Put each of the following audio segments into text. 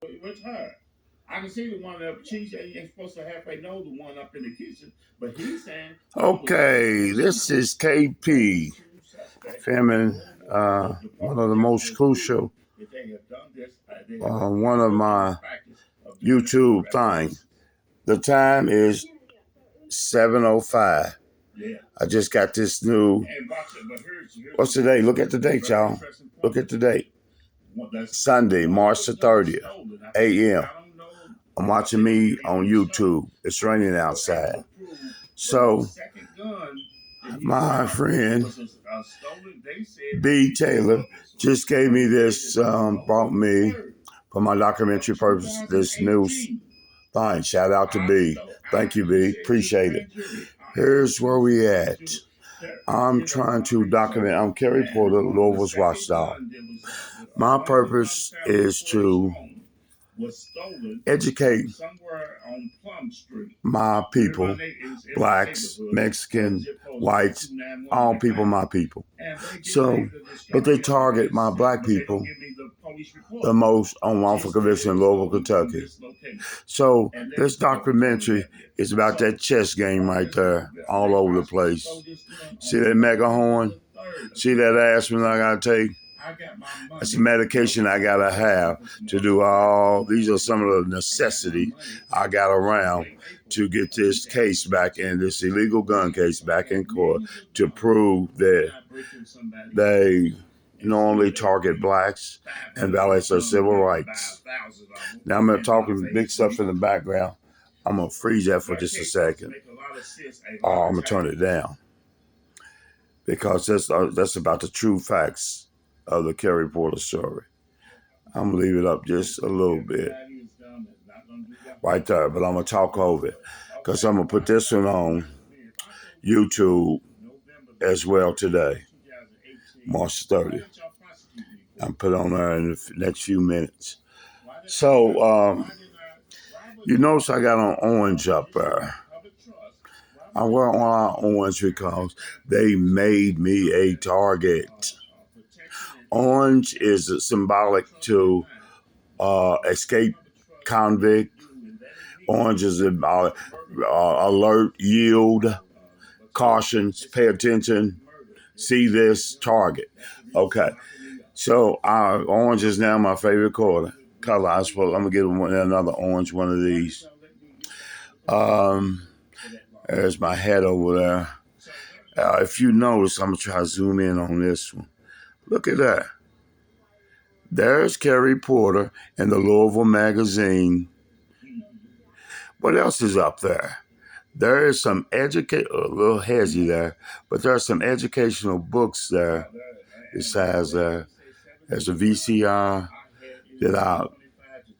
What's her? I can see the one up. She ain't supposed to halfway know the one up in the kitchen, but he's saying. Okay, this is KP, filming one of the most crucial, one of my YouTube things. The time is 7:05. I just got this new. What's the date? Look at the date, y'all. Look at the date. Sunday, March the 30th, a.m. I'm watching me on YouTube. It's raining outside. So, my friend B. Taylor just gave me this, brought me for my documentary purpose, this new thing. Shout out to B. Thank you, B. Appreciate it. Here's where we at. I'm trying to document. I'm Kerry Porter, Louisville's watchdog. My purpose is to educate my people, blacks, Mexican, whites, all people, my people. So, but they target my black people the most on wrongful conviction in Louisville, Kentucky. So this documentary is about that chess game right there, all over the place. See that mega horn? See that aspirin I gotta take? That's the medication I gotta have to do all. These are some of the necessities I got around to get this case back in, this illegal gun case back in court, to prove that they normally target blacks and violate their civil rights. Now I'm gonna talk big stuff in the background. I'm gonna freeze that for just a second. I'm gonna turn it down because that's about the true facts of the Kerry Porter story. I'm gonna leave it up just a little bit right there, but I'm gonna talk over it because I'm gonna put this one on YouTube as well today, March 30th. I'm put on there in the next few minutes. So you notice I got on orange up there. I wear on orange because they made me a target. Orange is symbolic to escape convict. Orange is alert, yield, caution, pay attention, see this, target. Okay, so orange is now my favorite color. I suppose I'm gonna get another orange one of these. There's my head over there. If you notice, I'm gonna try to zoom in on this one. Look at that. There's Kerry Porter in the Louisville Magazine. What else is up there? There is some a little hazy there, but there are some educational books there. Besides there's a VCR,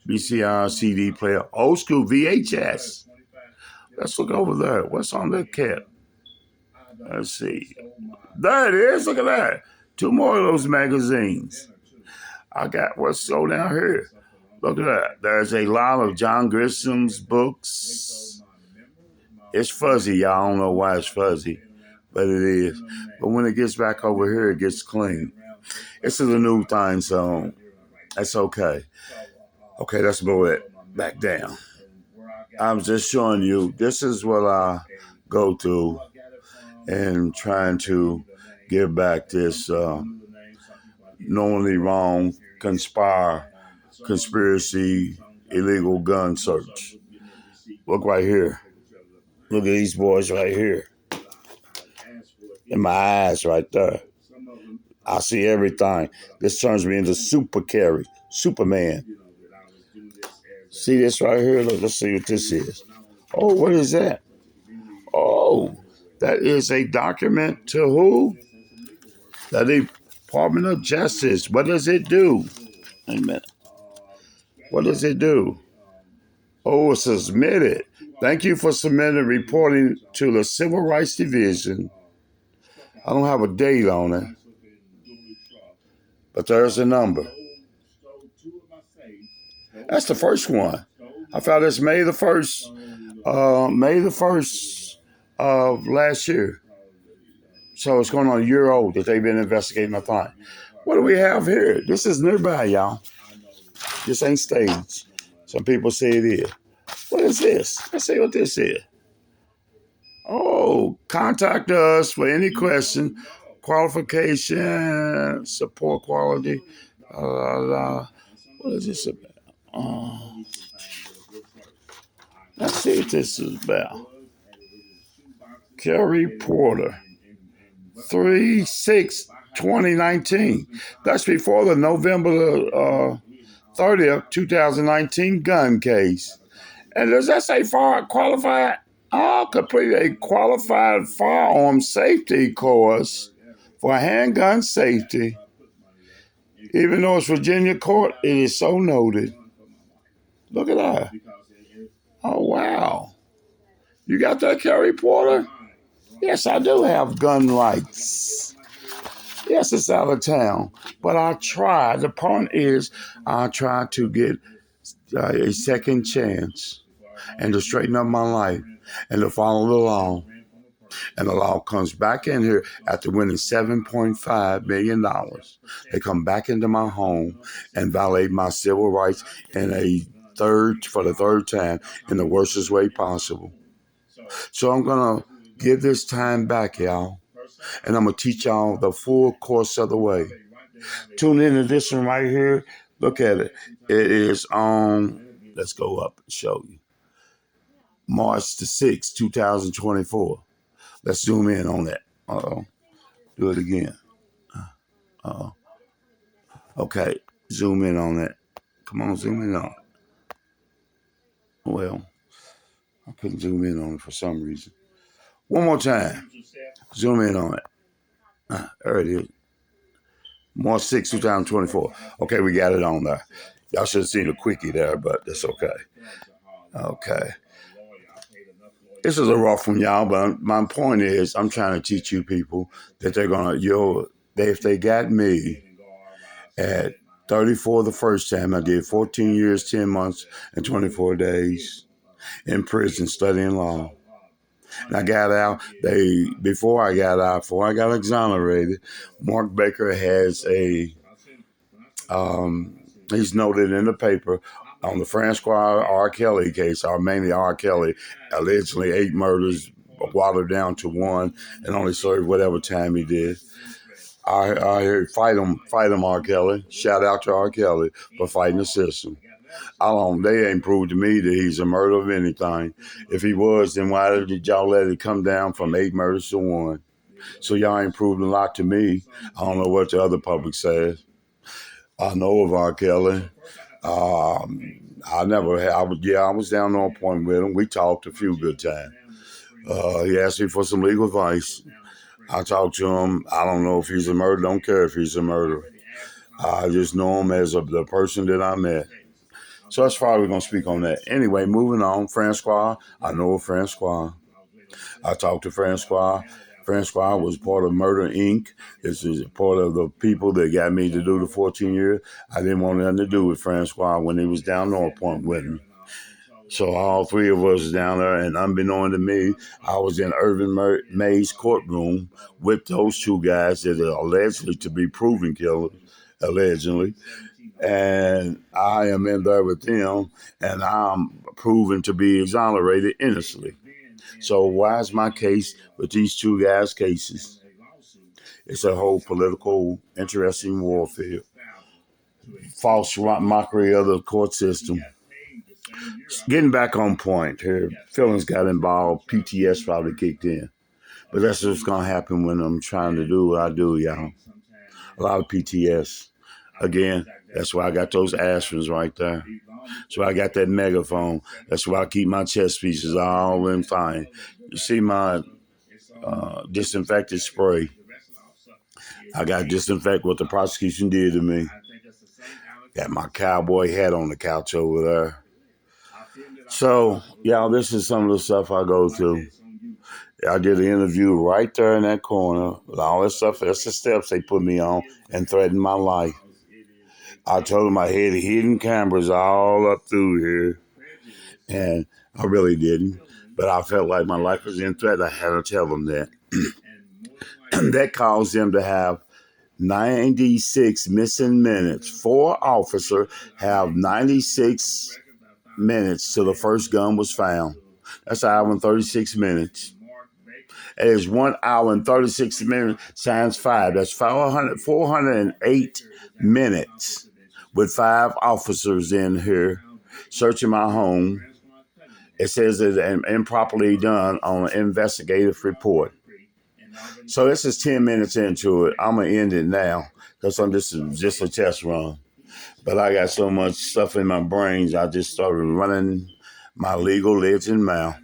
VCR CD player, old school VHS. Let's look over there. What's on that cap? Let's see. There it is. Look at that. 2 more of those magazines. I got what's so down here. Look at that. There's a lot of John Grissom's books. It's fuzzy. Y'all don't know why it's fuzzy, but it is. But when it gets back over here, it gets clean. This is a new thing, so that's okay. Okay, let's move it back down. I'm just showing you, this is what I go through and trying to give back this knowingly wrong, conspiracy, illegal gun search. Look right here. Look at these boys right here. In my eyes right there. I see everything. This turns me into Super Kerry, Superman. See this right here? Look, let's see what this is. Oh, what is that? Oh, that is a document to who? The Department of Justice. What does it do? Wait a minute. What does it do? Oh, it's submitted. Thank you for submitting reporting to the Civil Rights Division. I don't have a date on it, but there's a number. That's the first one. I found this May the 1st. May the 1st of last year. So it's going on a year old that they've been investigating my thing. What do we have here? This is nearby, y'all. This ain't staged. Some people say it is. What is this? Let's see what this is. Oh, contact us for any question, qualification, support quality. What is this about? Let's see what this is about. Kerry Porter, 3/6/2019. That's before the November 30th, 2019 gun case. And does that say qualified? I'll complete a qualified firearm safety course for handgun safety. Even though it's Virginia court, it is so noted. Look at that. Oh, wow. You got that, Kerry Porter? Yes, I do have gun rights. Yes, it's out of town. But I try. The point is, I try to get a second chance and to straighten up my life and to follow the law. And the law comes back in here after winning $7.5 million. They come back into my home and violate my civil rights for the third time in the worstest way possible. So I'm going to give this time back, y'all. And I'm going to teach y'all the full course of the way. Tune into this one right here. Look at it. It is on, let's go up and show you. March the 6th, 2024. Let's zoom in on that. Uh-oh. Do it again. Uh-oh. Okay. Zoom in on that. Come on, zoom in on it. Well, I couldn't zoom in on it for some reason. One more time. Zoom in on it. There it is. March 6, 2024. Okay, we got it on there. Y'all should have seen a quickie there, but that's okay. Okay. This is a rough one, y'all, but my point is I'm trying to teach you people that they're going to, if they got me at 34 the first time, I did 14 years, 10 months, and 24 days in prison studying law. And I got out, before I got exonerated, Mark Baker has he's noted in the paper on the Francois R. Kelly case, or mainly R. Kelly, allegedly 8 murders, watered down to 1, and only served whatever time he did. I heard fight him, R. Kelly. Shout out to R. Kelly for fighting the system. They ain't proved to me that he's a murderer of anything. If he was, then why did y'all let it come down from 8 murders to 1? So y'all ain't proved a lot to me. I don't know what the other public says. I know of R. Kelly. I was down on point with him. We talked a few good times. He asked me for some legal advice. I talked to him. I don't know if he's a murderer. Don't care if he's a murderer. I just know him as the person that I met. So that's why we're going to speak on that. Anyway, moving on. Francois. I know of Francois. I talked to Francois. Francois was part of Murder, Inc. This is part of the people that got me to do the 14 years. I didn't want nothing to do with Francois when he was down North Point with me. So all 3 of us was down there, and unbeknown to me, I was in Irvin May's courtroom with those 2 guys that are allegedly to be proven killers, allegedly. And I am in there with them, and I'm proven to be exonerated innocently. So why is my case with these 2 guys' cases? It's a whole political, interesting warfare. False mockery of the court system. Getting back on point here, feelings got involved, PTS probably kicked in. But that's what's going to happen when I'm trying to do what I do, y'all. A lot of PTS. Again, that's why I got those aspirins right there. That's why I got that megaphone. That's why I keep my chest pieces all in fine. You see my disinfectant spray. I got disinfect what the prosecution did to me. Got my cowboy hat on the couch over there. So, y'all, this is some of the stuff I go through. I did an interview right there in that corner with all that stuff. That's the steps they put me on and threatened my life. I told them I had hidden cameras all up through here, and I really didn't. But I felt like my life was in threat. I had to tell them that. That caused them to have 96 missing minutes. 4 officers have 96 minutes till the first gun was found. That's an hour and 36 minutes. It is 1 hour and 36 minutes times 5. That's 408 minutes with 5 officers in here searching my home. It says it's improperly done on an investigative report. So this is 10 minutes into it. I'm going to end it now because this is just a test run. But I got so much stuff in my brains, I just started running my legal legend mouth.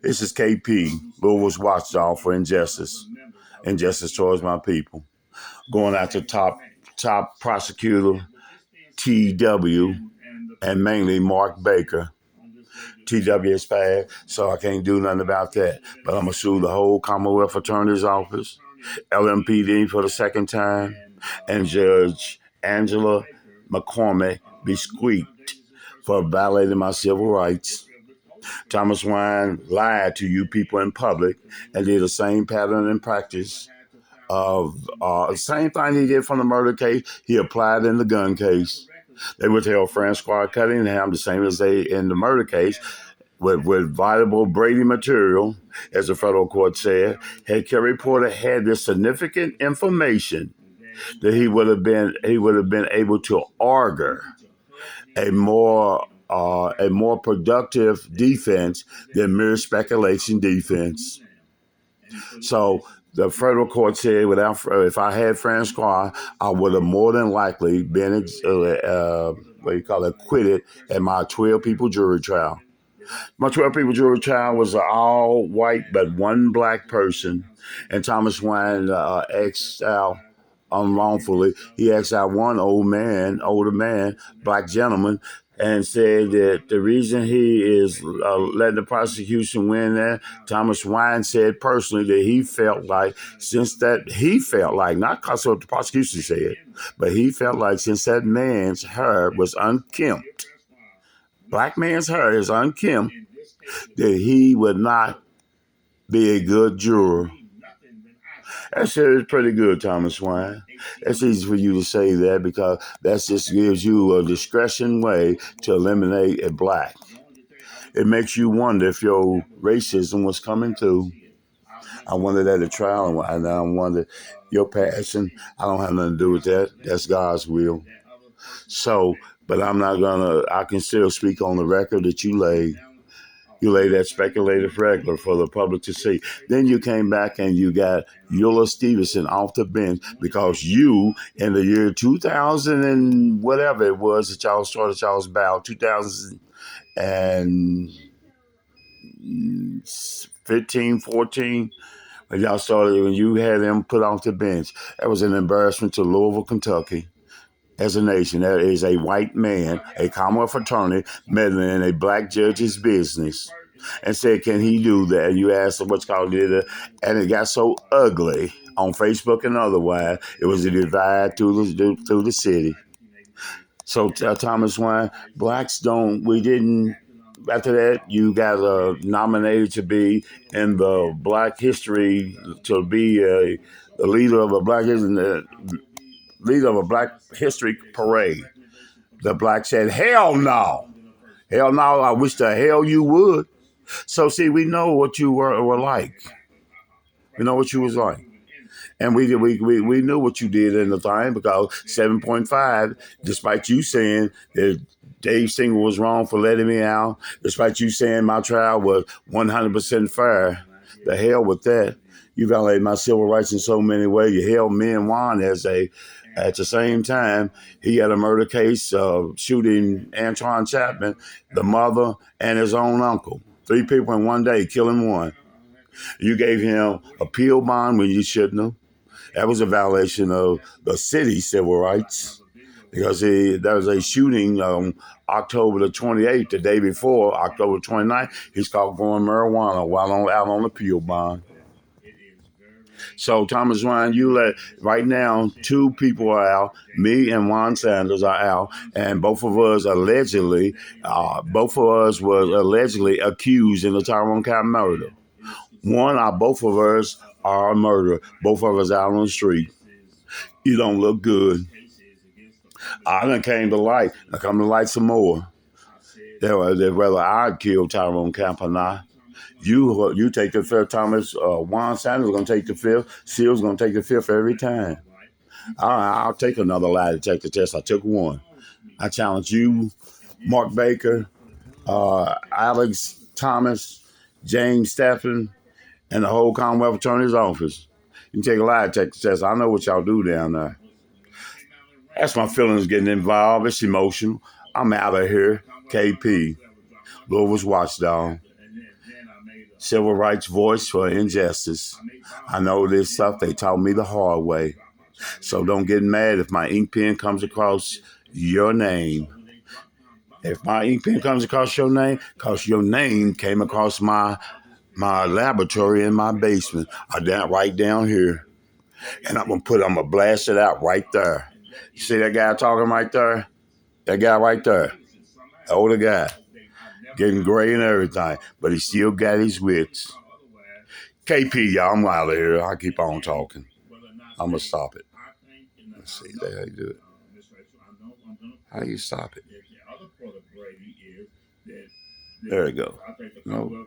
This is KP, Louisville's watchdog for injustice towards my people. Going after top prosecutor TW and mainly Mark Baker. TW is passed, so I can't do nothing about that. But I'm going to sue the whole Commonwealth Attorney's Office, LMPD for the second time, and Judge Angela McCormick besqueaked for violating my civil rights. Thomas Wine lied to you people in public and did the same pattern and practice of the same thing he did from the murder case, he applied in the gun case. They withheld Francois Cunningham the same as they in the murder case with valuable Brady material, as the federal court said. Had Kerry Porter had this significant information, that he would have been able to argue a more productive defense than mere speculation defense. So the federal court said, if I had Francois, I would have more than likely been acquitted at my 12-people jury trial. My 12-people jury trial was all white but one black person, and Thomas Wine asked out unlawfully. He asked out one older man, black gentleman, and said that the reason he is letting the prosecution win that, Thomas Wine said personally that he felt like, not because of what the prosecution said, but he felt like since that man's hair was unkempt, black man's hair is unkempt, that he would not be a good juror. That shit is pretty good, Thomas Wine. It's easy for you to say that because that just gives you a discretion way to eliminate a black. It makes you wonder if your racism was coming through. I wondered at the trial, and I wondered your passion. I don't have nothing to do with that. That's God's will. So, but I'm not I can still speak on the record that you laid. You laid that speculative record for the public to see. Then you came back and you got Eula Stevenson off the bench because you, in the year 2000 and whatever it was that y'all started y'all's battle, 2015, 14, when y'all started, when you had them put off the bench, that was an embarrassment to Louisville, Kentucky. As a nation, there is a white man, a Commonwealth attorney, meddling in a black judge's business, and said, "Can he do that?" And you asked him what's called it, and it got so ugly on Facebook and otherwise. It was a divide through the city. So Thomas Wine, blacks don't. We didn't. After that, you got nominated to be in the Black History to be the leader of a Black History. Leader of a Black History parade. The black said, hell no. Hell no, I wish the hell you would. So, see, we know what you were like. We know what you was like. And we knew what you did in the thing because 7.5, despite you saying that Dave Singer was wrong for letting me out, despite you saying my trial was 100% fair, the hell with that. You violated my civil rights in so many ways. You held me and Juan at the same time, he had a murder case shooting Antoine Chapman, the mother, and his own uncle. 3 people in one day, killing one. You gave him appeal bond when you shouldn't have. That was a violation of the city's civil rights because there was a shooting on October the 28th, the day before, October 29th. He's caught growing marijuana while out on appeal bond. So, Thomas Wine, right now, 2 people are out. Me and Juan Sanders are out, and both of us was allegedly accused in the Tyrone County murder. Both of us are a murderer. Both of us out on the street. You don't look good. I done came to light. I come to light some more. Whether I kill Tyrone Camp or not. You take the fifth. Thomas Juan Sanders going to take the fifth. Seals going to take the fifth every time. I'll take another lie detector test. I took one. I challenge you, Mark Baker, Alex Thomas, James Staffen, and the whole Commonwealth Attorney's Office. You can take a lie detector test. I know what y'all do down there. That's my feelings getting involved. It's emotional. I'm out of here. KP, Louisville's Watchdog, civil rights voice for injustice. I know this stuff. They taught me the hard way. So don't get mad if my ink pen comes across your name. If my ink pen comes across your name, because your name came across my laboratory in my basement, right down here. And I'm gonna blast it out right there. You see that guy talking right there? That guy right there. The older guy. Getting gray and everything. But he still got his wits. KP, y'all, I'm out of here. I keep on talking. I'm gonna stop it. Let's see, that's how you do it. How do you stop it? There we go. No.